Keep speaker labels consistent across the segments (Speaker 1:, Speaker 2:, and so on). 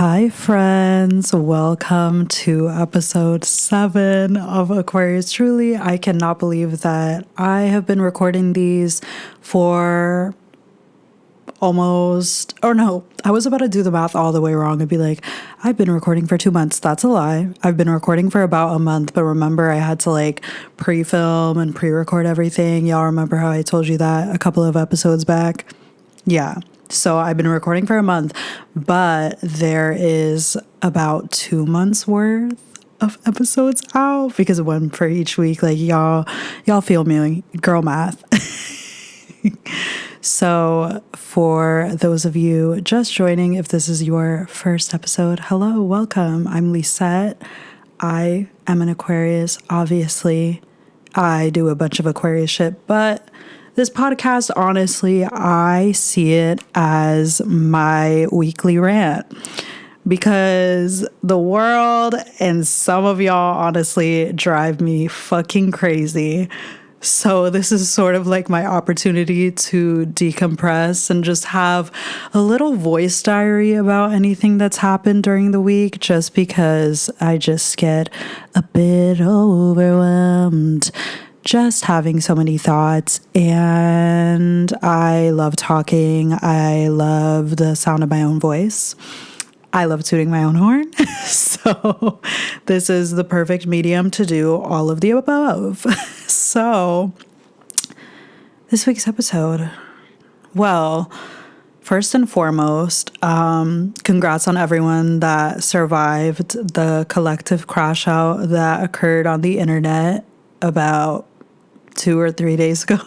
Speaker 1: Hi, friends. Welcome to episode 7 of Aquarius Truly. I cannot believe that I have been recording these for almost, or no, I was about to do the math all the way wrong and be like, I've been recording for 2 months. That's a lie. I've been recording for about a month, but remember I had to pre-film and pre-record everything. Y'all remember how I told you that a couple of episodes back? Yeah. So I've been recording for a month, but there is about 2 months worth of episodes out because one for each week. Y'all feel me, girl math. So for those of you just joining, if this is your first episode, hello, welcome. I'm Lisette. I am an Aquarius. Obviously, I do a bunch of Aquarius shit, but this podcast, honestly, I see it as my weekly rant because the world and some of y'all honestly drive me fucking crazy. So this is sort of like my opportunity to decompress and just have a little voice diary about anything that's happened during the week, just because I just get a bit overwhelmed just having so many thoughts, and I love talking. I love the sound of my own voice. I love tooting my own horn. So this is the perfect medium to do all of the above. So this week's episode, well, first and foremost, congrats on everyone that survived the collective crash out that occurred on the internet about 2 or 3 days ago.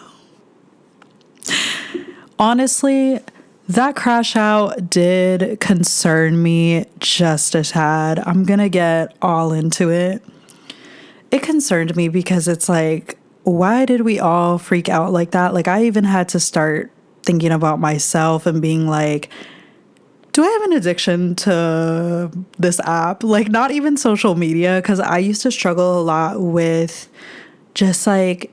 Speaker 1: Honestly, that crash out did concern me just a tad. I'm gonna get all into it. It concerned me because it's like, why did we all freak out like that? I even had to start thinking about myself and being like, do I have an addiction to this app? Not even social media, because I used to struggle a lot with just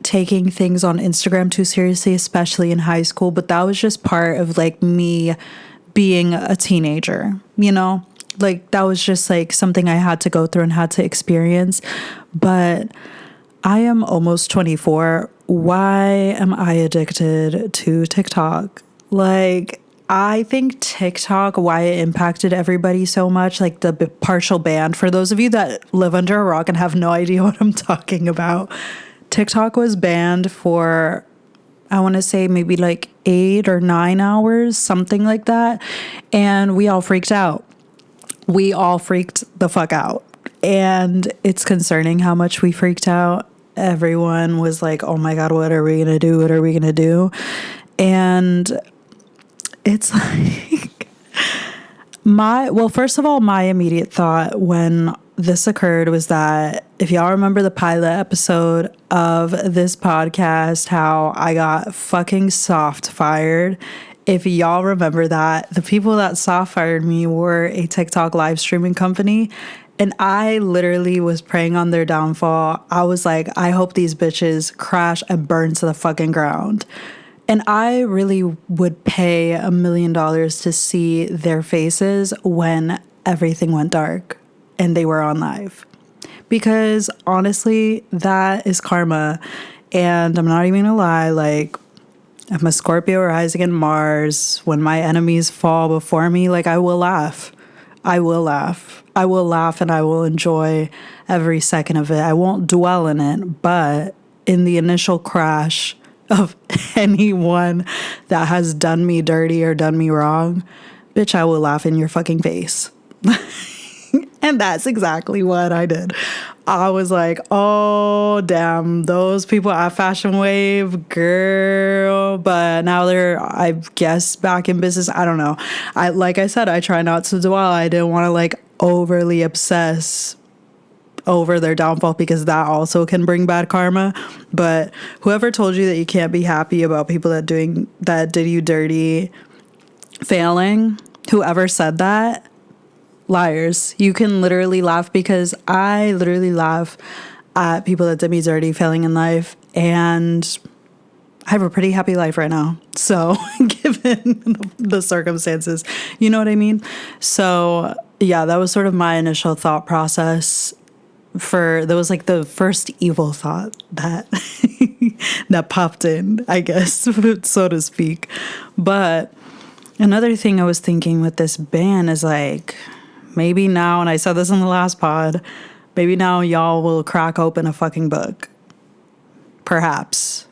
Speaker 1: taking things on Instagram too seriously, especially in high school. But that was just part of me being a teenager, you know? That was just something I had to go through and had to experience. But I am almost 24. Why am I addicted to TikTok? I think TikTok, why it impacted everybody so much, the partial ban, for those of you that live under a rock and have no idea what I'm talking about, TikTok was banned for, I want to say maybe 8 or 9 hours, something like that. And we all freaked out. We all freaked the fuck out. And it's concerning how much we freaked out. Everyone was like, oh my God, what are we going to do? What are we going to do? And it's first of all, my immediate thought when this occurred was that, if y'all remember the pilot episode of this podcast, how I got fucking soft fired. If y'all remember that, the people that soft fired me were a TikTok live streaming company. And I literally was praying on their downfall. I was like, I hope these bitches crash and burn to the fucking ground. And I really would pay $1 million to see their faces when everything went dark and they were on live. Because honestly, that is karma. And I'm not even gonna lie, I'm a Scorpio rising in Mars. When my enemies fall before me, I will laugh. I will laugh. I will laugh and I will enjoy every second of it. I won't dwell in it, but in the initial crash of anyone that has done me dirty or done me wrong, bitch, I will laugh in your fucking face. And that's exactly what I did. I was like, oh, damn, those people at Fashion Wave, girl. But now they're, I guess, back in business. I don't know. Like I said, I try not to dwell. I didn't want to overly obsess over their downfall because that also can bring bad karma. But whoever told you that you can't be happy about people that did you dirty failing, whoever said that, liars. You can literally laugh, because I literally laugh at people that did me dirty failing in life, and I have a pretty happy life right now. So given the circumstances, you know what I mean? So yeah, that was sort of my initial thought process. That was like the first evil thought that that popped in, I guess, so to speak. But another thing I was thinking with this ban is like, maybe now, and I said this in the last pod, maybe now y'all will crack open a fucking book. Perhaps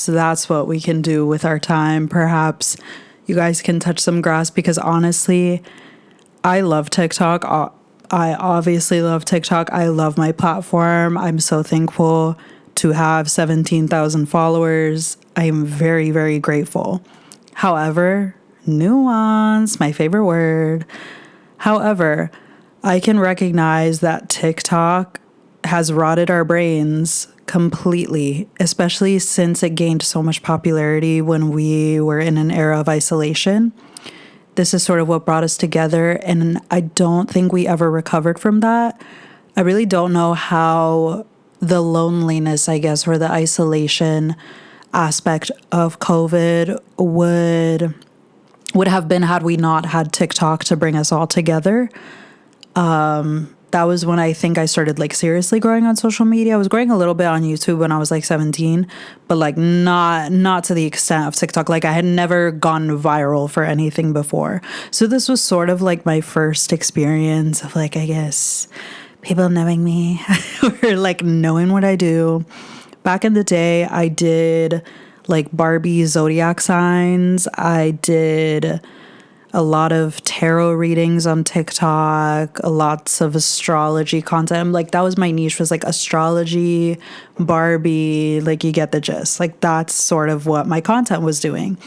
Speaker 1: that's what we can do with our time. Perhaps you guys can touch some grass, because honestly, I love TikTok. I obviously love TikTok. I love my platform. I'm so thankful to have 17,000 followers. I am very, very grateful. However, nuance, my favorite word. However, I can recognize that TikTok has rotted our brains completely, especially since it gained so much popularity when we were in an era of isolation. This is sort of what brought us together, and I don't think we ever recovered from that. I really don't know how the loneliness, I guess, or the isolation aspect of COVID would have been had we not had TikTok to bring us all together. That was when I think I started like seriously growing on social media. I was growing a little bit on YouTube when I was like 17, but like not to the extent of TikTok. Like I had never gone viral for anything before. So this was sort of like my first experience of like, I guess, people knowing me or like knowing what I do. Back in the day, I did like Barbie zodiac signs. I did a lot of tarot readings on TikTok, lots of astrology content. Like that was my niche, was like astrology, Barbie, like you get the gist. Like that's sort of what my content was doing.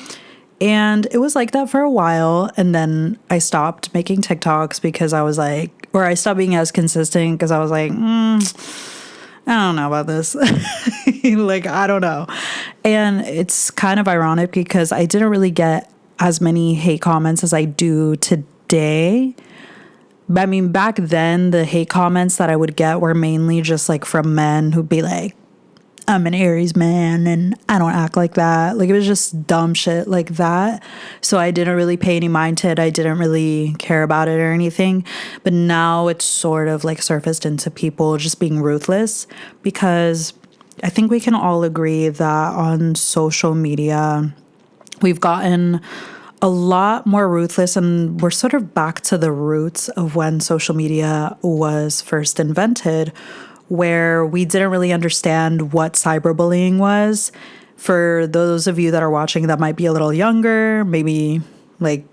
Speaker 1: And it was like that for a while. And then I stopped making TikToks because I was like, or I stopped being as consistent because I was like, I don't know about this. Like, I don't know. And it's kind of ironic because I didn't really get as many hate comments as I do today. I mean, back then, the hate comments that I would get were mainly just like from men who'd be like, I'm an Aries man and I don't act like that. Like it was just dumb shit like that. So I didn't really pay any mind to it. I didn't really care about it or anything. But now it's sort of like surfaced into people just being ruthless, because I think we can all agree that on social media, we've gotten a lot more ruthless, and we're sort of back to the roots of when social media was first invented, where we didn't really understand what cyberbullying was. For those of you that are watching that might be a little younger, maybe like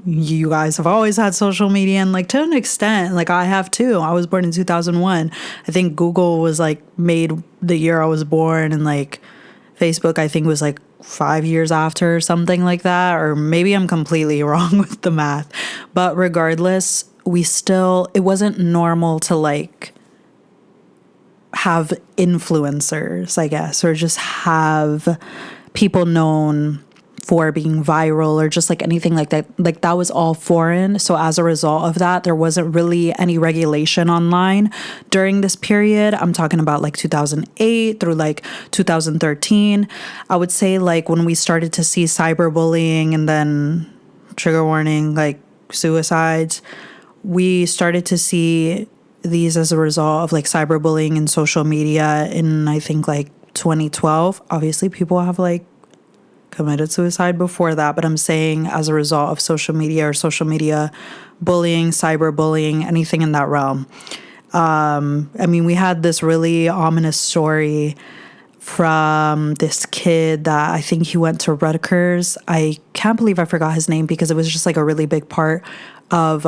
Speaker 1: you guys have always had social media, and like to an extent, like I have too. I was born in 2001. I think Google was like made the year I was born, and like Facebook, I think, was like 5 years after or something like that. Or maybe I'm completely wrong with the math. But regardless, it wasn't normal to like have influencers, I guess, or just have people known for being viral or just like anything like that. Like that was all foreign. So as a result of that, there wasn't really any regulation online during this period. I'm talking about like 2008 through like 2013. I would say like when we started to see cyberbullying and then trigger warning, like suicides, we started to see these as a result of like cyberbullying and social media in, I think, like 2012. Obviously people have like committed suicide before that, but I'm saying as a result of social media or social media bullying, cyberbullying, anything in that realm. I mean, we had this really ominous story from this kid that I think he went to Rutgers. I can't believe I forgot his name, because it was just like a really big part of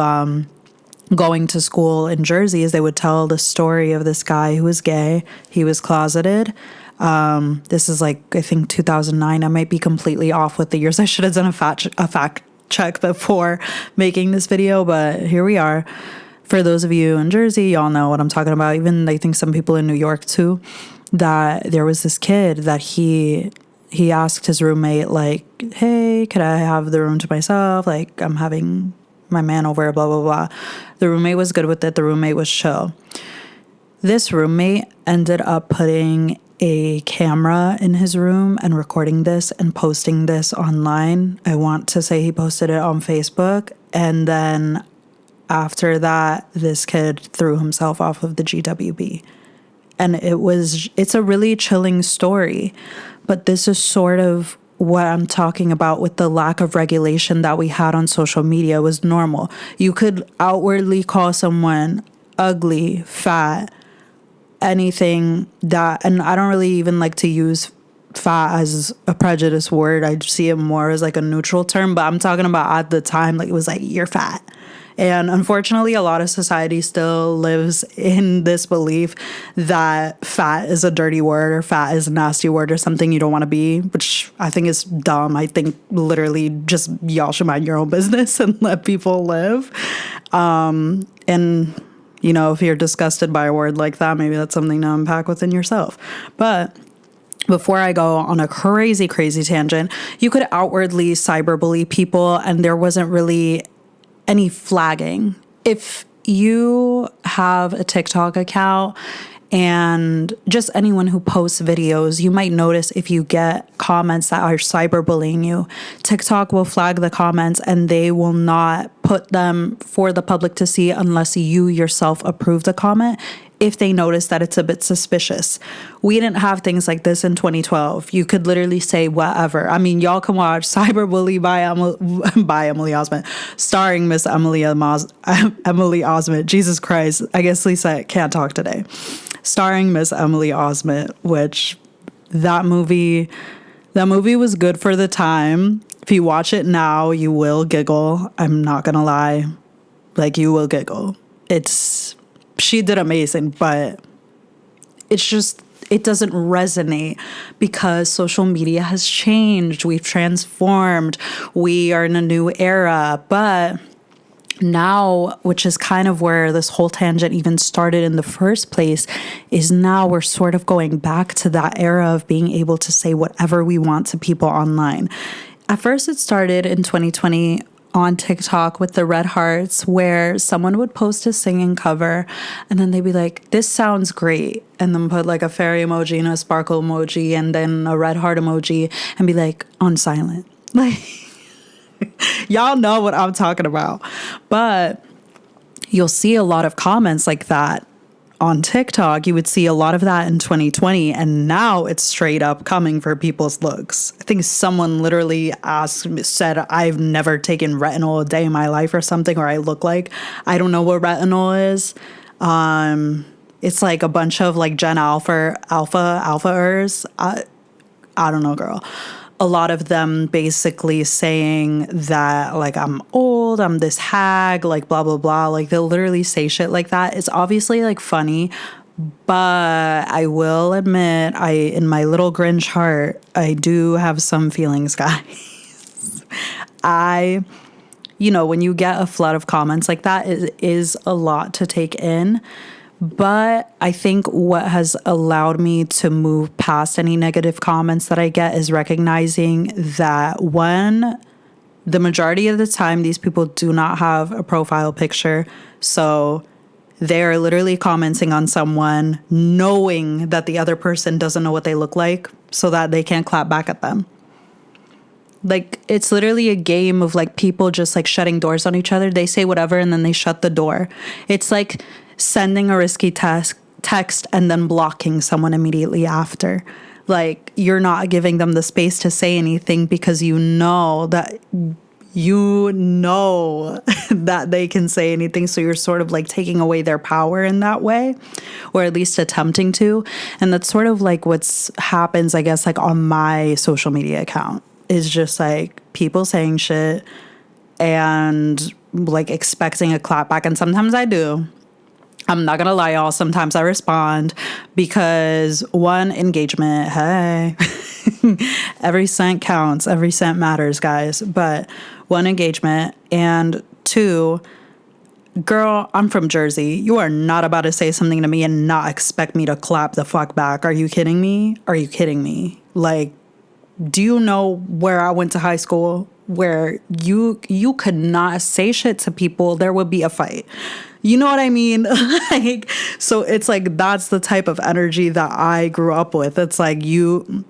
Speaker 1: going to school in Jersey, is they would tell the story of this guy who was gay. He was closeted. This is like, I think 2009. I might be completely off with the years. I should have done a fact check before making this video, but here we are. For those of you in Jersey, y'all know what I'm talking about. Even I think some people in New York too, that there was this kid that he asked his roommate like, hey, could I have the room to myself? Like I'm having my man over, blah, blah, blah. The roommate was good with it. The roommate was chill. This roommate ended up putting a camera in his room and recording this and posting this online. I want to say he posted it on Facebook. And then after that, this kid threw himself off of the GWB. And it's a really chilling story. But this is sort of what I'm talking about with the lack of regulation that we had on social media was normal. You could outwardly call someone ugly, fat, anything that, and I don't really even like to use fat as a prejudice word. I see it more as like a neutral term, but I'm talking about at the time, like it was like, you're fat. And unfortunately, a lot of society still lives in this belief that fat is a dirty word or fat is a nasty word or something you don't want to be, which I think is dumb. I think literally just y'all should mind your own business and let people live. And, you know, if you're disgusted by a word like that, maybe that's something to unpack within yourself. But before I go on a crazy, crazy tangent, you could outwardly cyberbully people and there wasn't really any flagging. If you have a TikTok account and just anyone who posts videos, you might notice if you get comments that are cyberbullying you, TikTok will flag the comments and they will not put them for the public to see unless you yourself approve the comment, if they notice that it's a bit suspicious. We didn't have things like this in 2012. You could literally say whatever. I mean, y'all can watch Cyberbully by Emily Osment, starring Miss Emily Osment. Jesus Christ. I guess Lisa can't talk today. Starring Miss Emily Osment, which that movie was good for the time. If you watch it now, you will giggle. I'm not gonna lie. Like, you will giggle. She did amazing, but it doesn't resonate because social media has changed. We've transformed. We are in a new era. But now, which is kind of where this whole tangent even started in the first place, is now we're sort of going back to that era of being able to say whatever we want to people online. At first, it started in 2020 on TikTok with the red hearts, where someone would post a singing cover and then they'd be like, this sounds great, and then put like a fairy emoji and a sparkle emoji and then a red heart emoji and be like, on silent. Like, y'all know what I'm talking about. But you'll see a lot of comments like that on TikTok. You would see a lot of that in 2020, and now it's straight up coming for people's looks. I think someone literally said, I've never taken retinol a day in my life or something, or I look like I don't know what retinol is. It's like a bunch of like Gen Alpha-ers. I don't know, girl. A lot of them basically saying that, like, I'm old, I'm this hag, like, blah, blah, blah. Like, they'll literally say shit like that. It's obviously, like, funny, but I will admit, in my little Grinch heart, I do have some feelings, guys. When you get a flood of comments like that, it is a lot to take in. But I think what has allowed me to move past any negative comments that I get is recognizing that, one, the majority of the time, these people do not have a profile picture. So they're literally commenting on someone knowing that the other person doesn't know what they look like, so that they can't clap back at them. Like, it's literally a game of like people just like shutting doors on each other. They say whatever and then they shut the door. It's like sending a risky text and then blocking someone immediately after. Like, you're not giving them the space to say anything because you know that they can say anything. So you're sort of like taking away their power in that way, or at least attempting to. And that's sort of like what's happens, I guess, like on my social media account, is just like people saying shit and like expecting a clap back. And sometimes I do. I'm not gonna lie, y'all. Sometimes I respond because, one, engagement. Hey, every cent counts. Every cent matters, guys. But one, engagement. And two, girl, I'm from Jersey. You are not about to say something to me and not expect me to clap the fuck back. Are you kidding me? Are you kidding me? Like, do you know where I went to high school? Where you could not say shit to people, there would be a fight. You know what I mean? Like, so it's like, that's the type of energy that I grew up with. It's like, you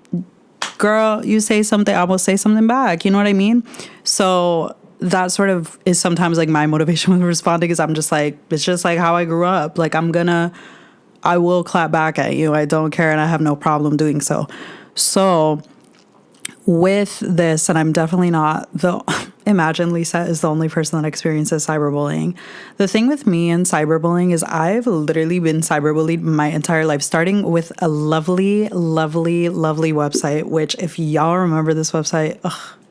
Speaker 1: say something, I will say something back. You know what I mean? So that sort of is sometimes like my motivation with responding, is I'm just like, it's just like how I grew up. Like I will clap back at you. I don't care, and I have no problem doing so. So with this, and I'm definitely not the imagine Lisa is the only person that experiences cyberbullying. The thing with me and cyberbullying is I've literally been cyberbullied my entire life, starting with a lovely, lovely, lovely website, which if y'all remember this website,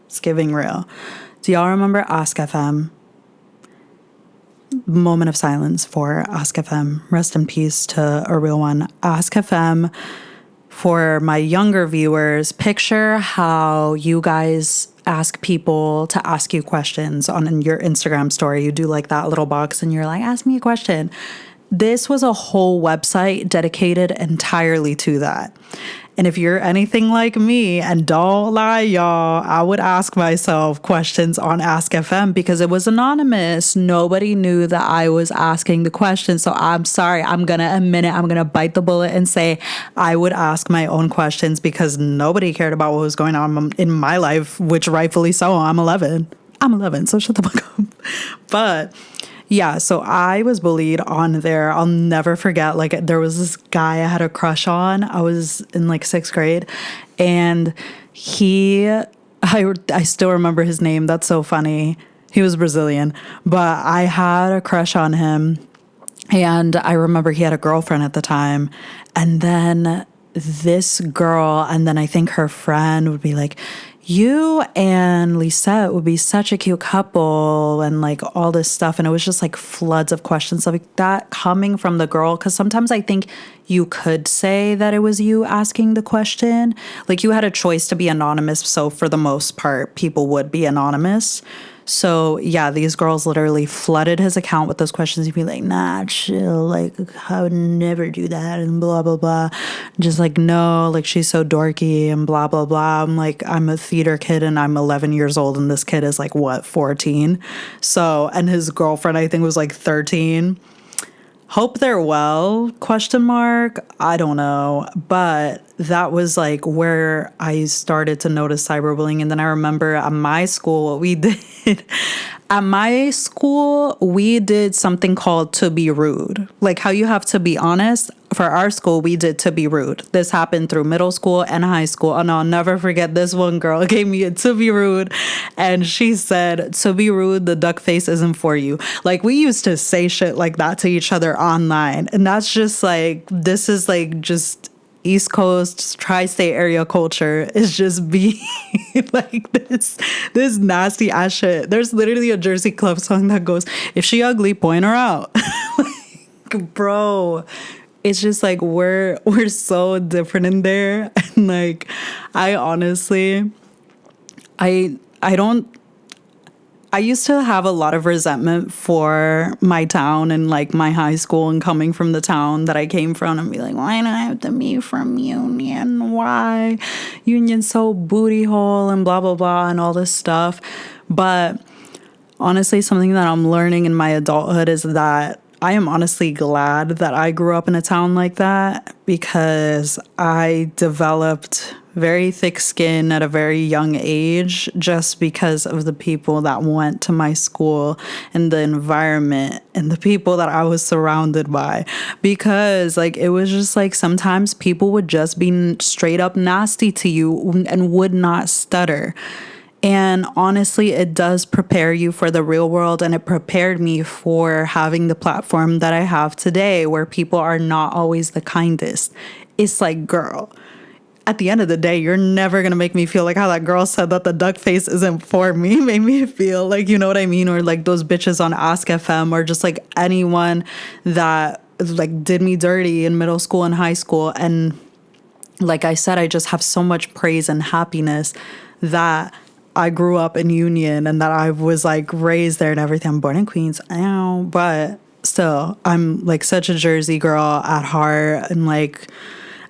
Speaker 1: it's giving real. Do y'all remember Ask FM? Moment of silence for Ask FM. Rest in peace to a real one. Ask FM. For my younger viewers, picture how you guys ask people to ask you questions on your Instagram story. You do like that little box and you're like, ask me a question. This was a whole website dedicated entirely to that. And if you're anything like me, and don't lie, y'all, I would ask myself questions on Ask FM because it was anonymous. Nobody knew that I was asking the question. So I'm sorry. I'm going to admit it. I'm going to bite the bullet and say I would ask my own questions because nobody cared about what was going on in my life, which rightfully so. I'm 11. So shut the fuck up. But yeah, so I was bullied on there. I'll never forget. Like, there was this guy I had a crush on. I was in like 6th grade, and I still remember his name. That's so funny. He was Brazilian, but I had a crush on him, and I remember he had a girlfriend at the time, and then this girl, and then I think her friend would be like, you and Lisette would be such a cute couple, and like all this stuff. And it was just like floods of questions like that coming from the girl. Cause sometimes I think you could say that it was you asking the question. Like you had a choice to be anonymous. So for the most part, people would be anonymous. So yeah, these girls literally flooded his account with those questions. He'd be like, nah, chill. Like, I would never do that. And blah, blah, blah. Just like, no, like she's so dorky and blah, blah, blah. I'm like, I'm a theater kid and I'm 11 years old. And this kid is like, what, 14? So, and his girlfriend, I think was like 13. Hope they're well, question mark. I don't know. But that was like where I started to notice cyberbullying. And then I remember at my school, what we did. At my school, we did something called to be rude. Like how you have to be honest. For our school, we did to be rude. This happened through middle school and high school. And I'll never forget this one girl gave me a to be rude. And she said, to be rude, the duck face isn't for you. Like we used to say shit like that to each other online. And that's just like, this is like just East Coast, tri-state area culture is just being like this nasty ass shit. There's literally a Jersey Club song that goes, if she ugly, point her out. Like, bro, it's just like we're so different in there. And like, I honestly, I used to have a lot of resentment for my town and like my high school and coming from the town that I came from and be like, why do I have to be from Union? Why? Union's so booty hole and blah, blah, blah and all this stuff. But honestly, something that I'm learning in my adulthood is that I am honestly glad that I grew up in a town like that because I developed very thick skin at a very young age just because of the people that went to my school and the environment and the people that I was surrounded by. Because like it was just like sometimes people would just be straight up nasty to you and would not stutter. And honestly, it does prepare you for the real world. And it prepared me for having the platform that I have today where people are not always the kindest. It's like, girl, at the end of the day, you're never going to make me feel like how that girl said that the duck face isn't for me. Made me feel like, you know what I mean? Or like those bitches on Ask FM or just like anyone that like did me dirty in middle school and high school. And like I said, I just have so much praise and happiness that I grew up in Union and that I was like raised there and everything. I'm born in Queens, but still, I'm like such a Jersey girl at heart. And like,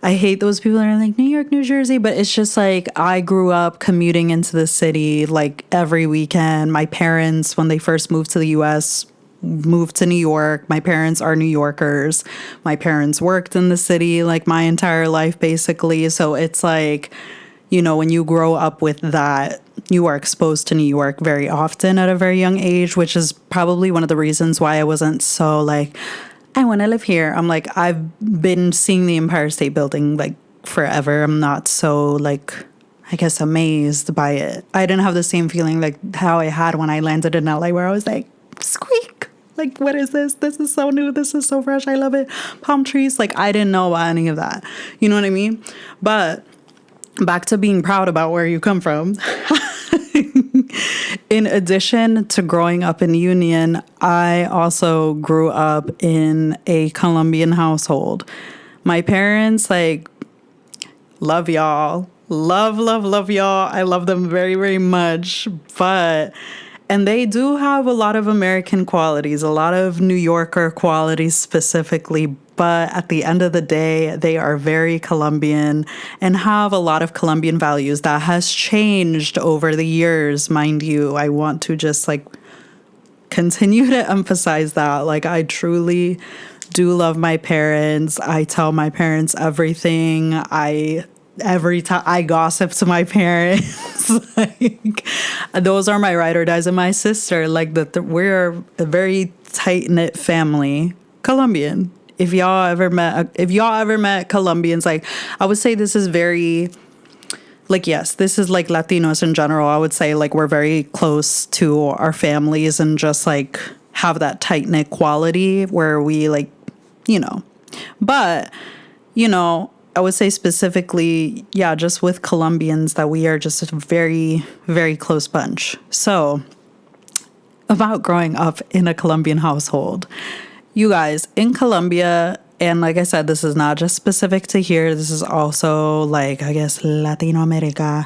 Speaker 1: I hate those people that are like New York, New Jersey, but it's just like I grew up commuting into the city like every weekend. My parents, when they first moved to the US, moved to New York. My parents are New Yorkers. My parents worked in the city like my entire life, basically. So it's like, when you grow up with that, you are exposed to New York very often at a very young age, which is probably one of the reasons why I wasn't so like, I want to live here. I'm like, I've been seeing the Empire State Building like forever. I'm not so like, I guess, amazed by it. I didn't have the same feeling like how I had when I landed in LA, where I was like, squeak. Like, what is this? This is so new. This is so fresh. I love it. Palm trees. Like, I didn't know about any of that. You know what I mean? But back to being proud about where you come from. In addition to growing up in Union, I also grew up in a Colombian household. My parents, like, love y'all. Love y'all. I love them very, very much. And they do have a lot of American qualities, a lot of New Yorker qualities specifically. But at the end of the day, they are very Colombian and have a lot of Colombian values that has changed over the years, mind you. I want to just like continue to emphasize that. Like, I truly do love my parents. I tell my parents everything. Every time I gossip to my parents, like, those are my ride or dies, and my sister. Like, we're a very tight knit family, Colombian. If y'all ever met Colombians, like, I would say this is very, like, yes, this is like Latinos in general. I would say like we're very close to our families and just like have that tight knit quality where we like, but I would say specifically, yeah, just with Colombians, that we are just a very, very close bunch. So, about growing up in a Colombian household, you guys, in Colombia, and like I said, this is not just specific to here, this is also like, I guess, Latino America.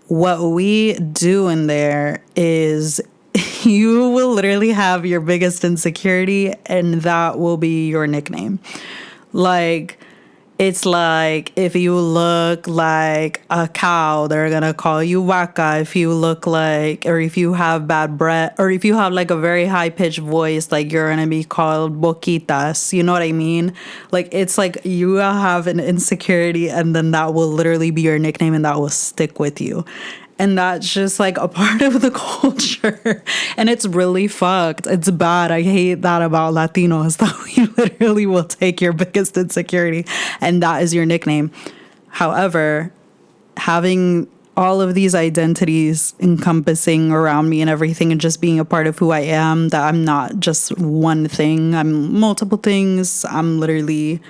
Speaker 1: What we do in there is you will literally have your biggest insecurity, and that will be your nickname. Like, it's like, if you look like a cow, they're going to call you vaca. If you look like, or if you have bad breath, or if you have like a very high pitched voice, like, you're going to be called boquitas. You know what I mean? Like, it's like you have an insecurity, and then that will literally be your nickname, and that will stick with you. And that's just like a part of the culture. And it's really fucked. It's bad. I hate that about Latinos, that we literally will take your biggest insecurity and that is your nickname. However, having all of these identities encompassing around me and everything, and just being a part of who I am, that I'm not just one thing, I'm multiple things. I'm literally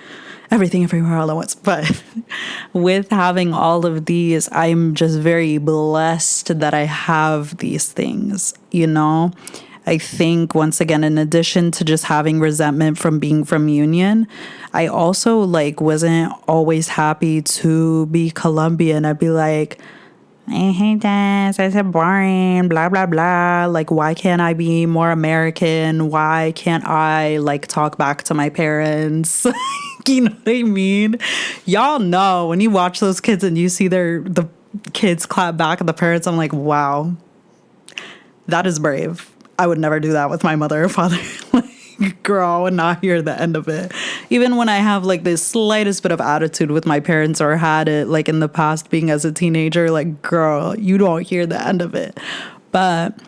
Speaker 1: everything everywhere all at once. But with having all of these, I'm just very blessed that I have these things, I think, once again, in addition to just having resentment from being from Union, I also like wasn't always happy to be Colombian. I'd be like, I hate this, it's so boring, blah, blah, blah. Like, why can't I be more American? Why can't I, like, talk back to my parents? You know what I mean? Y'all know, when you watch those kids and you see the kids clap back at the parents, I'm like, wow, that is brave. I would never do that with my mother or father. Like, girl, I would not hear the end of it. Even when I have like the slightest bit of attitude with my parents, or had it like in the past being as a teenager, like, girl, you don't hear the end of it. But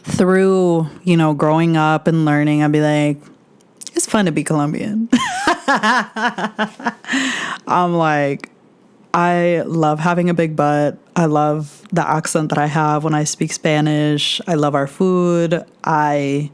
Speaker 1: through, growing up and learning, I'd be like, it's fun to be Colombian. I'm like, I love having a big butt. I love the accent that I have when I speak Spanish. I love our food. I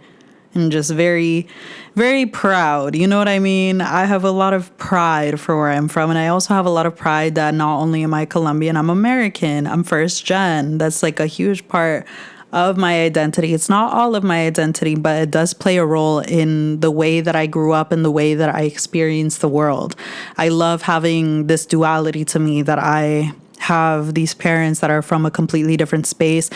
Speaker 1: am just very, very proud. You know what I mean? I have a lot of pride for where I'm from. And I also have a lot of pride that not only am I Colombian, I'm American. I'm first gen. That's like a huge part of my identity. It's not all of my identity, but it does play a role in the way that I grew up and the way that I experience the world. I love having this duality to me, that I have these parents that are from a completely different space.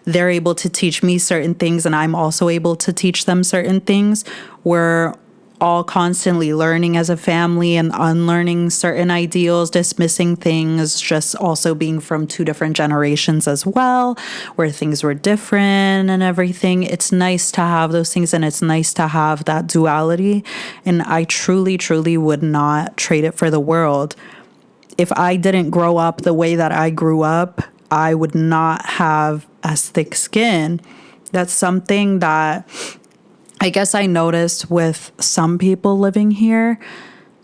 Speaker 1: They're able to teach me certain things, and I'm also able to teach them certain things. We're all constantly learning as a family and unlearning certain ideals, dismissing things, just also being from two different generations as well, where things were different and everything. It's nice to have those things, and it's nice to have that duality. And I truly, truly would not trade it for the world. if I didn't grow up the way that I grew up, I would not have as thick skin. That's something that I guess I noticed with some people living here.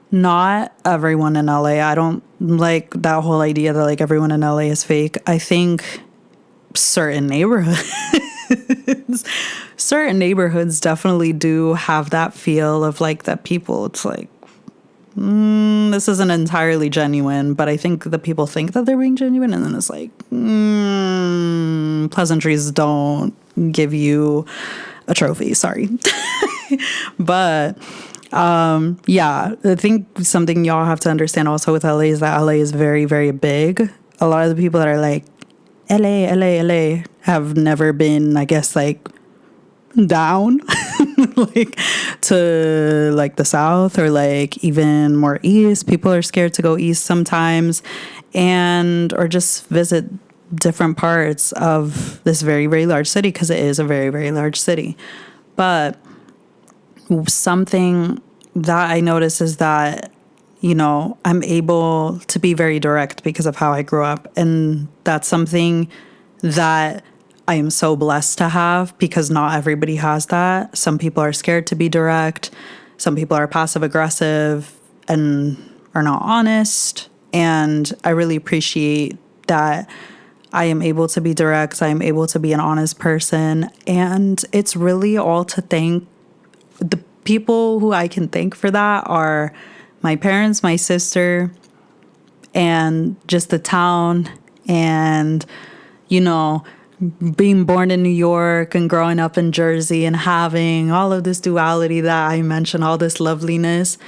Speaker 1: Not everyone in LA. I don't like that whole idea that like everyone in LA is fake. I think certain neighborhoods certain neighborhoods definitely do have that feel of like that people, it's like this isn't entirely genuine, but I think the people think that they're being genuine, and then it's like pleasantries don't give you a trophy, sorry. But yeah, I think something y'all have to understand also with LA is that LA is very, very big. A lot of the people that are like LA have never been, I guess, like down like to like the south or like even more east. People are scared to go east sometimes, and or just visit different parts of this very, very large city, because it is a very, very large city. But something that I notice is that, you know, I'm able to be very direct because of how I grew up. And that's something that I am so blessed to have, because not everybody has that. Some people are scared to be direct. Some people are passive aggressive and are not honest. And I really appreciate that I am able to be direct. I am able to be an honest person. And it's really all to thank. The people who I can thank for that are my parents, my sister, and just the town. And, you know, being born in New York and growing up in Jersey and having all of this duality that I mentioned, all this loveliness.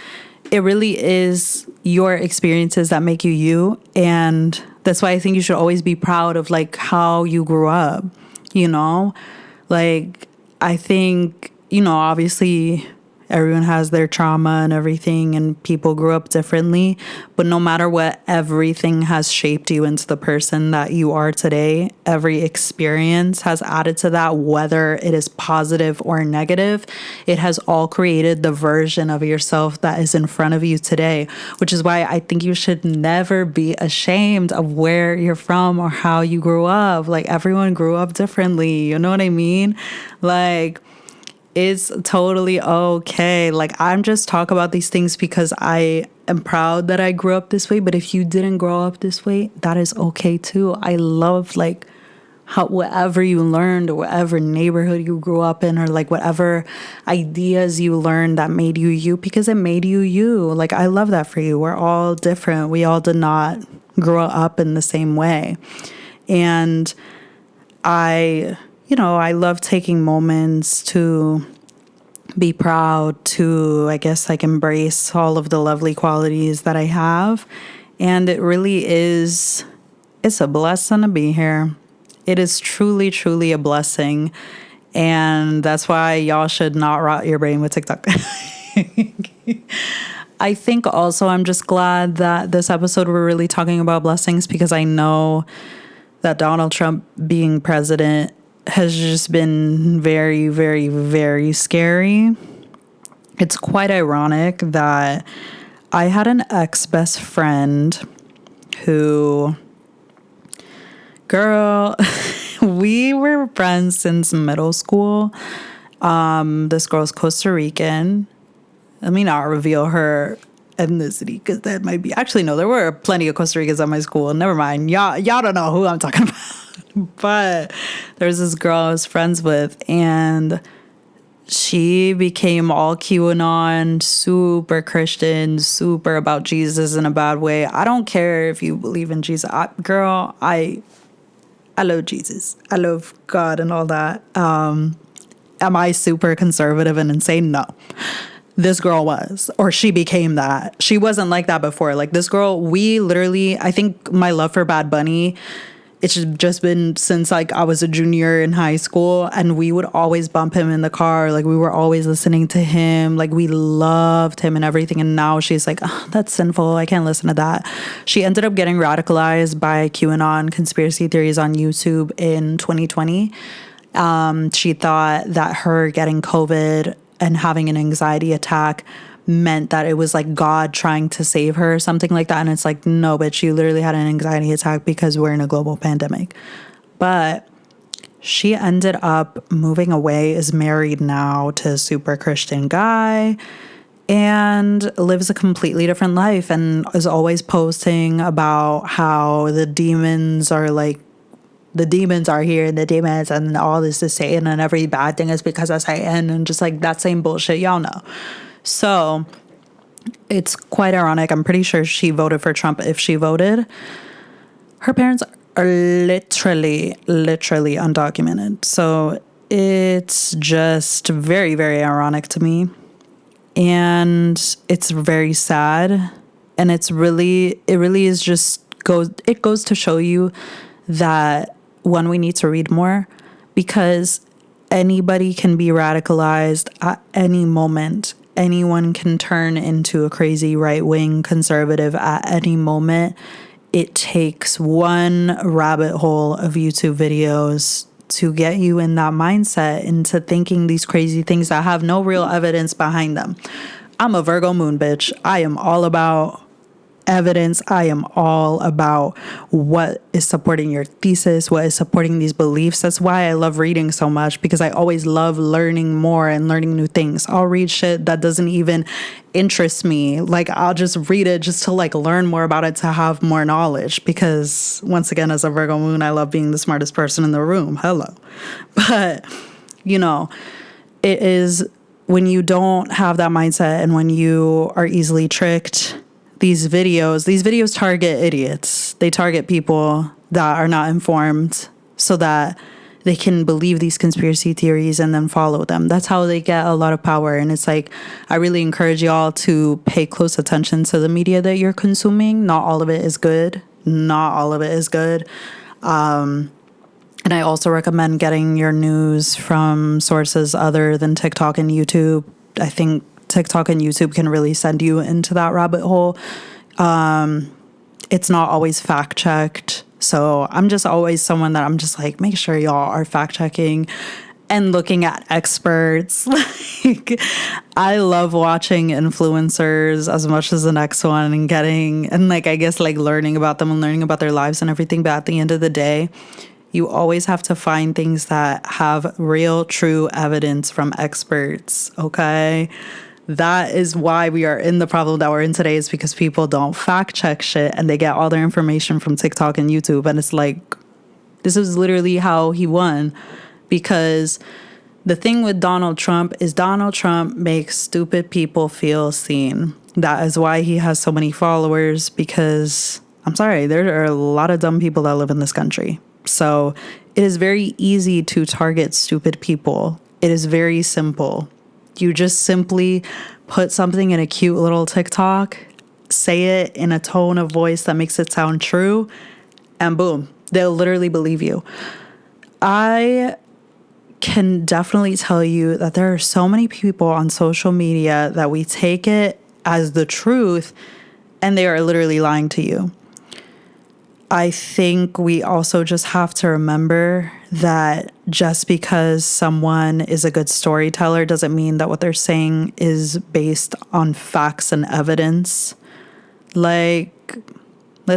Speaker 1: It really is your experiences that make you you. And that's why I think you should always be proud of like how you grew up, you know? Like, I think, you know, obviously everyone has their trauma and everything, and people grew up differently. But no matter what, everything has shaped you into the person that you are today. Every experience has added to that, whether it is positive or negative. It has all created the version of yourself that is in front of you today, which is why I think you should never be ashamed of where you're from or how you grew up. Like, everyone grew up differently. You know what I mean? Like, it's totally okay. Like, I'm just talking about these things because I am proud that I grew up this way. But if you didn't grow up this way, that is okay too. I love like how whatever you learned or whatever neighborhood you grew up in, or like whatever ideas you learned that made you you, because it made you you. Like, I love that for you. We're all different. We all did not grow up in the same way. And I love taking moments to be proud, to, I guess, like embrace all of the lovely qualities that I have. And it really is, it's a blessing to be here. It is truly, truly a blessing. And that's why y'all should not rot your brain with TikTok. I think also I'm just glad that this episode we're really talking about blessings, because I know that Donald Trump being president has just been very, very, very scary. It's quite ironic that I had an ex-best friend who, girl, we were friends since middle school. This girl's Costa Rican. Let me not reveal her ethnicity, because that might be, actually no, there were plenty of Costa Ricans at my school. Never mind. Y'all don't know who I'm talking about. But there's this girl I was friends with, and she became all QAnon, super Christian, super about Jesus in a bad way. I don't care if you believe in Jesus. I love Jesus. I love God and all that. Am I super conservative and insane? No. This girl was, or she became that. She wasn't like that before. Like, this girl, we literally, I think my love for Bad Bunny, it's just been since like I was a junior in high school, and we would always bump him in the car. Like, we were always listening to him. Like, we loved him and everything. And now she's like, oh, that's sinful. I can't listen to that. She ended up getting radicalized by QAnon conspiracy theories on YouTube in 2020. She thought that her getting COVID and having an anxiety attack meant that it was like God trying to save her or something like that. And it's like, no, bitch, you literally had an anxiety attack because we're in a global pandemic. But she ended up moving away, is married now to a super Christian guy, and lives a completely different life, and is always posting about how the demons are here, and the demons and all this is Satan, and every bad thing is because of Satan, and just like that same bullshit y'all know. So it's quite ironic. I'm pretty sure she voted for Trump. If she voted, her parents are literally undocumented. So it's just very, very ironic to me. And it's very sad. And it really is just it goes to show you that we need to read more, because anybody can be radicalized at any moment. Anyone can turn into a crazy right-wing conservative at any moment. It takes one rabbit hole of YouTube videos to get you in that mindset, into thinking these crazy things that have no real evidence behind them. I'm a Virgo moon, bitch. I am all about evidence. I am all about what is supporting your thesis, what is supporting these beliefs. That's why I love reading so much, because I always love learning more and learning new things. I'll read shit that doesn't even interest me. Like, I'll just read it just to like learn more about it, to have more knowledge, because once again, as a Virgo moon, I love being the smartest person in the room. Hello. But it is when you don't have that mindset, and when you are easily tricked. These videos target idiots. They target people that are not informed, so that they can believe these conspiracy theories and then follow them. That's how they get a lot of power. And it's like, I really encourage y'all to pay close attention to the media that you're consuming. Not all of it is good. And I also recommend getting your news from sources other than TikTok and YouTube. I think TikTok and YouTube can really send you into that rabbit hole. It's not always fact checked. So I'm just always someone that I'm just like, make sure y'all are fact checking and looking at experts. Like, I love watching influencers as much as the next one, and I guess learning about them and learning about their lives and everything. But at the end of the day, you always have to find things that have real, true evidence from experts. Okay. That is why we are in the problem that we're in today, is because people don't fact check shit and they get all their information from TikTok and YouTube. And it's like, this is literally how he won. Because the thing with Donald Trump is Donald Trump makes stupid people feel seen. That is why he has so many followers, because I'm sorry, there are a lot of dumb people that live in this country. So it is very easy to target stupid people. It is very simple. You just simply put something in a cute little TikTok, say it in a tone of voice that makes it sound true, and boom, they'll literally believe you. I can definitely tell you that there are so many people on social media that we take it as the truth, and they are literally lying to you. I think we also just have to remember that just because someone is a good storyteller doesn't mean that what they're saying is based on facts and evidence. Let's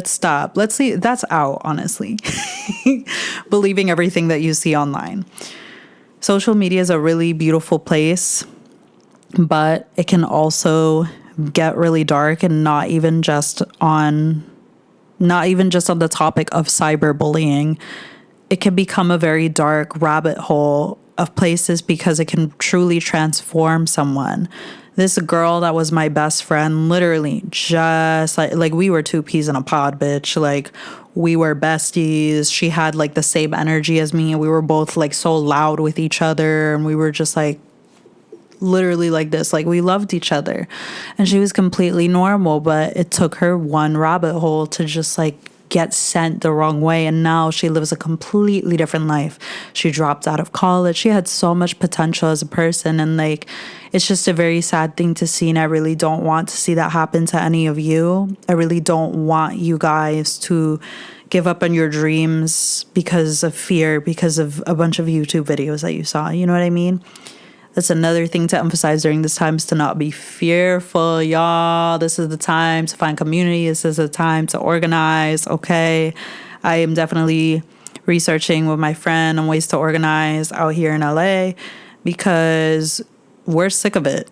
Speaker 1: stop. Let's see. That's out, honestly. Believing everything that you see online. Social media is a really beautiful place, but it can also get really dark, and not even just on the topic of cyberbullying. It can become a very dark rabbit hole of places, because it can truly transform someone. This girl that was my best friend, literally just like we were two peas in a pod, bitch. Like, we were besties. She had the same energy as me, and we were both so loud with each other, and we were just literally like this. We loved each other, and she was completely normal, but it took her one rabbit hole to just get sent the wrong way, and now she lives a completely different life. She dropped out of college. She had so much potential as a person, and it's just a very sad thing to see, and I really don't want to see that happen to any of you. I really don't want you guys to give up on your dreams because of fear, because of a bunch of YouTube videos that you saw. You know what I mean? That's another thing to emphasize during this time, is to not be fearful, y'all. This is the time to find community. This is the time to organize, okay? I am definitely researching with my friend on ways to organize out here in LA because we're sick of it.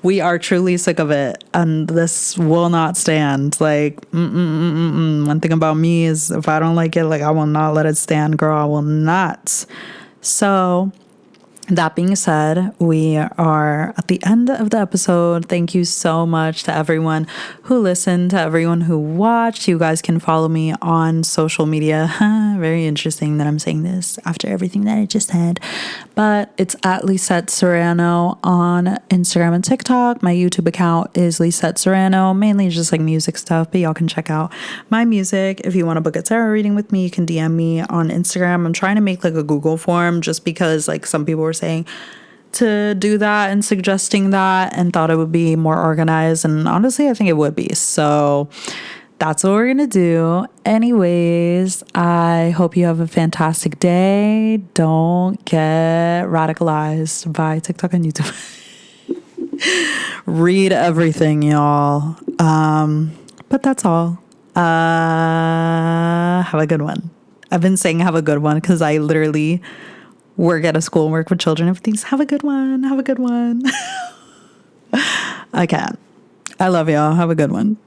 Speaker 1: We are truly sick of it, and this will not stand. Like, one thing about me is if I don't like it, like, I will not let it stand, girl. I will not. So that being said, we are at the end of the episode. Thank you so much to everyone who listened, to everyone who watched. You guys can follow me on social media. Very interesting that I'm saying this after everything that I just said. But it's at Lisette Serrano on Instagram and TikTok. My YouTube account is Lisette Serrano, mainly just like music stuff, but y'all can check out my music. If you want to book a tarot reading with me, you can DM me on Instagram. I'm trying to make like a Google form just because like some people were saying to do that and suggesting that and thought it would be more organized, and honestly I think it would be. So that's what we're gonna do. Anyways, I hope you have a fantastic day. Don't get radicalized by TikTok and YouTube. Read everything, y'all. But that's all. Have a good one. I've been saying have a good one because I literally work at a school and work with children. Everything's have a good one. Have a good one. I can't. I love y'all. Have a good one.